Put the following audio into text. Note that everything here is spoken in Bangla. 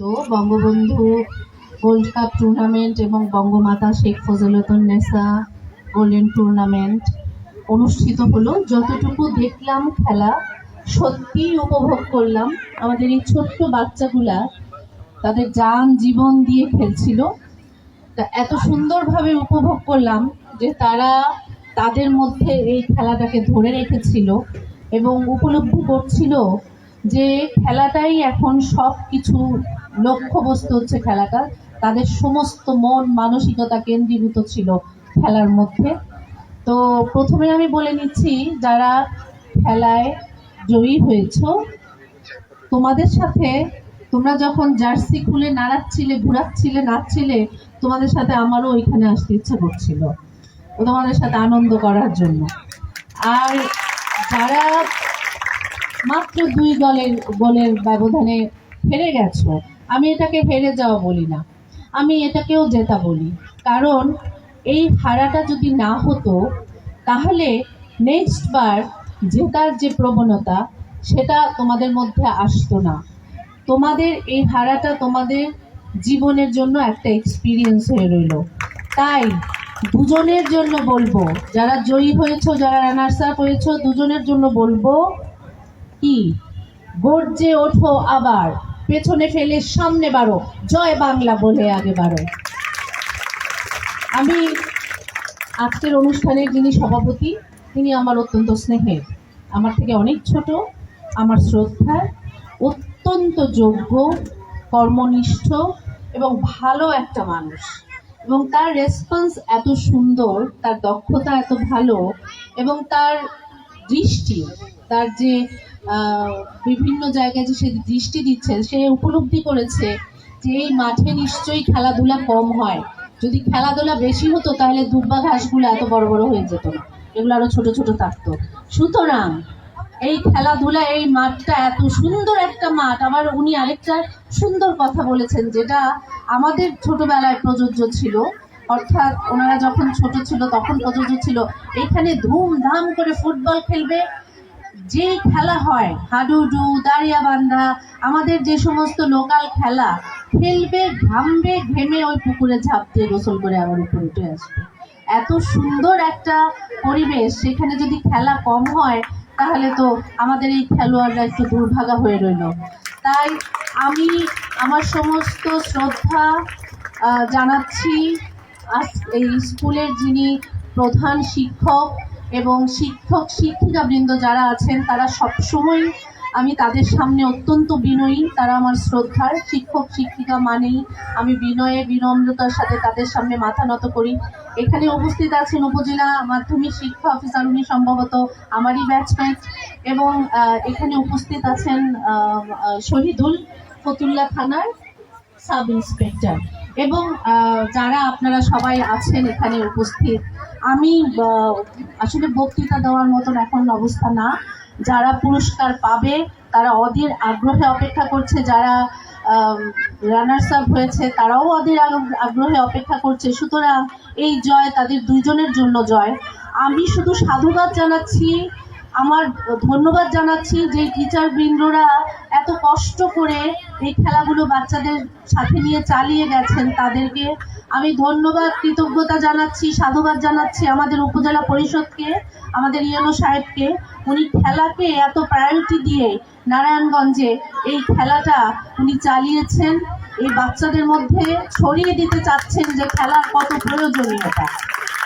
তো বঙ্গবন্ধু গোল্ড কাপ টুর্নামেন্ট এবং বঙ্গমাতা শেখ ফজিলাতুন্নেসা গোল্ডেন টুর্নামেন্ট অনুষ্ঠিত হলো। যতটুকু দেখলাম খেলা সত্যি উপভোগ করলাম। আমাদের এই ছোট্ট বাচ্চাগুলা তাদের জান জীবন দিয়ে খেলছিল, তা এত সুন্দরভাবে উপভোগ করলাম যে তারা তাদের মধ্যে এই খেলাটাকে ধরে রেখেছিল এবং উপলব্ধি করছিল যে খেলাটাই এখন সব কিছু, লক্ষ্যবস্তু হচ্ছে খেলাটা। তাদের সমস্ত মন মানসিকতা কেন্দ্রীভূত ছিল খেলার মধ্যে। তো প্রথমে আমি বলে নিচ্ছি, যারা খেলায় জয়ী হয়েছ, তোমাদের সাথে তোমরা যখন জার্সি খুলে নাড়াচ্ছিলে, ঘুরাচ্ছিলে, নাচছিলে, তোমাদের সাথে আমারও ওইখানে আসতে ইচ্ছা করছিল তোমাদের সাথে আনন্দ করার জন্য। আর যারা মাত্র 2 গোলের ব্যবধানে হেরে গেছো, আমি এটাকে হেরে যাওয়া বলি না, আমি এটাকেও জেতা বলি। কারণ এই হারাটা যদি না হতো তাহলে নেক্সট বার জেতার যে প্রবণতা সেটা তোমাদের মধ্যে আসতো না। তোমাদের এই হারাটা তোমাদের জীবনের জন্য একটা এক্সপিরিয়েন্স হয়ে রইল। তাই দুজনের জন্য বলবো, যারা জয়ী হয়েছো, যারা রানার্স আপ হয়েছো, দুজনের জন্য বলবো কি, গর্জে ওঠো, আবার পেছনে ফেলে সামনে বাড়ো, জয় বাংলা বলে আগে বাড়ো। আমি আজকের অনুষ্ঠানের যিনি সভাপতি, তিনি আমার অত্যন্ত স্নেহের, আমার থেকে অনেক ছোট, আমার শ্রদ্ধার, অত্যন্ত যোগ্য, কর্মনিষ্ঠ এবং ভালো একটা মানুষ। এবং তার রেসপন্স এত সুন্দর, তার দক্ষতা এত ভালো, এবং তার দৃষ্টি, তার যে বিভিন্ন জায়গায় যে সে দৃষ্টি দিচ্ছে, সে উপলব্ধি করেছে যে এই মাঠে নিশ্চয়ই খেলাধুলা কম হয়। যদি খেলাধুলা বেশি হতো তাহলে দুব্বা ঘাসগুলো এত বড় বড় হয়ে যেত না, এগুলো আরো ছোট ছোট থাকতো। সুতরাং এই খেলাধুলা, এই মাঠটা এত সুন্দর একটা মাঠ। আবার উনি আরেকটা সুন্দর কথা বলেছেন, যেটা আমাদের ছোটবেলায় প্রযোজ্য ছিল, অর্থাৎ ওনারা যখন ছোট ছিল তখন প্রযোজ্য ছিল, এখানে ধুমধাম করে ফুটবল খেলবে। যে খেলা হয় হাডুডু, দাঁড়িয়াবান্ধা, আমাদের যে সমস্ত লোকাল খেলা খেলবে, ঘামবে, ঘেমে ওই পুকুরে ঝাঁপ দিয়ে গোসল করে আবার উপরে উঠে আসবে। এত সুন্দর একটা পরিবেশ, সেখানে যদি খেলা কম হয় তাহলে তো আমাদের এই খেলোয়াড়রা একটু দুর্ভাগা হয়ে রইল। তাই আমি আমার সমস্ত শ্রদ্ধা জানাচ্ছি এই স্কুলের যিনি প্রধান শিক্ষক এবং শিক্ষিকাবৃন্দ যারা আছেন, তারা সবসময়, আমি তাদের সামনে অত্যন্ত বিনয়ী। তারা আমার শ্রদ্ধার শিক্ষক শিক্ষিকা মানেই আমি বিনয়ে বিনম্রতার সাথে তাদের সামনে মাথা নত করি। এখানে উপস্থিত আছেন উপজেলা মাধ্যমিক শিক্ষা অফিসার, উনি সম্ভবত আমারই ব্যাচমেট, এবং এখানে উপস্থিত আছেন শহীদুল, ফতুল্লা থানার সাব ইন্সপেক্টর, এবং যারা আপনারা সবাই আছেন এখানে উপস্থিত। আমি আসলে বক্তৃতা দেওয়ার মতন এখন অবস্থা না। যারা পুরস্কার পাবে তারা অধীর আগ্রহে অপেক্ষা করছে, যারা রানার্স আপ হয়েছে তারাও অধীর আগ্রহে অপেক্ষা করছে। সুতরাং এই জয় তাদের দুইজনের জন্য জয়। আমি শুধু সাধুবাদ জানাচ্ছি, আমার ধন্যবাদ জানাচ্ছি যে টিচার বৃন্দরা এত কষ্ট করে এই খেলাগুলো বাচ্চাদের সাথে নিয়ে চালিয়ে গেছেন, তাদেরকে আমি ধন্যবাদ, কৃতজ্ঞতা জানাচ্ছি, সাধুবাদ জানাচ্ছি আমাদের উপজেলা পরিষদকে, আমাদের ইএনও সাহেবকে। উনি খেলাকে এত প্রায়োরিটি দিয়ে নারায়ণগঞ্জে এই খেলাটা উনি চালিয়েছেন, এই বাচ্চাদের মধ্যে ছড়িয়ে দিতে চাচ্ছেন যে খেলার কত প্রয়োজনীয়তা।